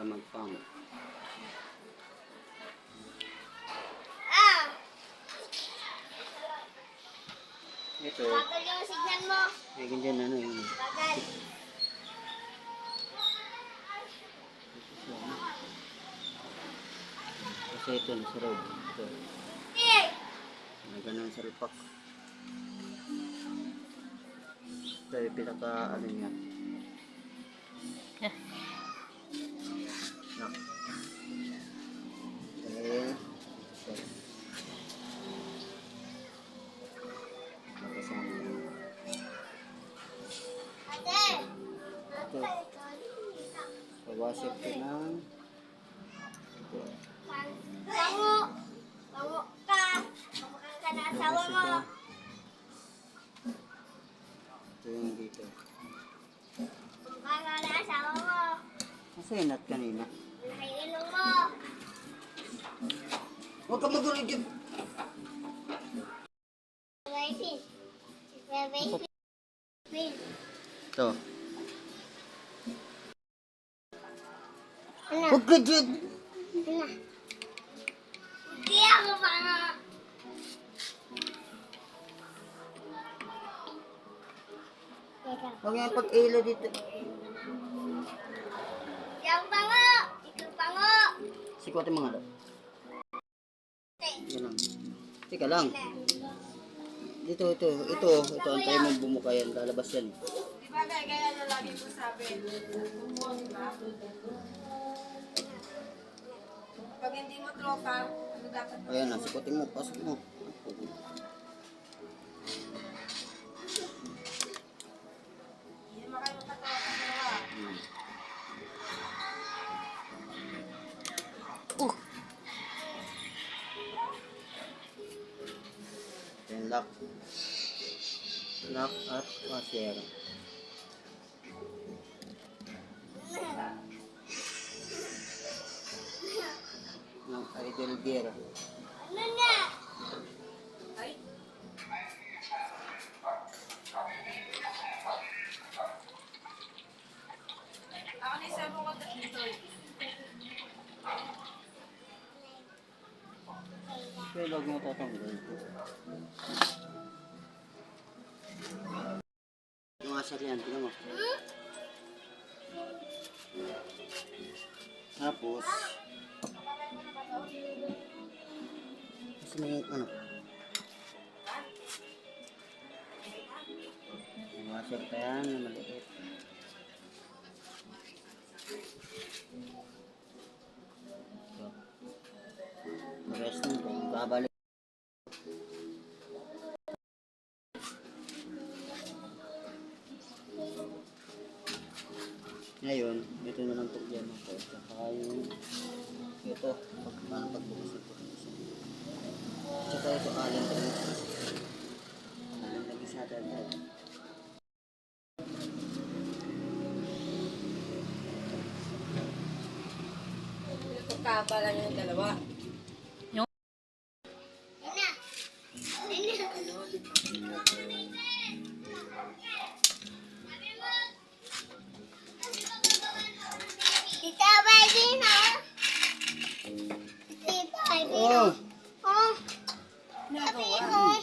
mag-pump. Ito. Bagal yung signal mo. May ganyan ano yun. Bagal. Kasi ito nasa road. Ito. May ganun sa lipak. Ito yung pinaka ano niya. Pawasip ko ng Bango. Bango ka. Bango ka na asawa mo. ito yung dito. Bango ka na asawa mo. Masaya nat kanina. Nakailong mo. Huwag ka magulig yun. Waiting. Wait. Ito. Ano? Huwag ka dyan. Ano? Hindi ako bango. Teka. Huwag nga pag-ilo dito. Hindi ako bango. Ikaw bango. Sikutin mga daw. Yan lang. Teka lang. Ito. Antay mo bumuka yan. Lalabas yan. Di ba gaya na lagi ko sabi? Tumuha, di ba? Pag hindi mo tropa, ano dapat? Ayan na. Sikutin mo. Pasok mo. Hindi mo kayo magkatropa dalawa. Then lock. Lock at washer. Ng idle gear. Ano na? Ay, ako ni Sabo ko dito. Kaya huwag mo tatanggalin ito. Yung washer yan. Tingnan mo. Tapos may ano? May washer pa yan na maliit. So, the rest nun kung babalik. Ngayon, ito na lang tugyan ako. Saka yung ito, paano pagbukas ito. Tsaka ito alin rin. Lagis natin ito. Pagkaba lang yung dalawa. Ano? Tita, baby na. Tita, baby na. Oh! Oh, Nagawa. baby mo.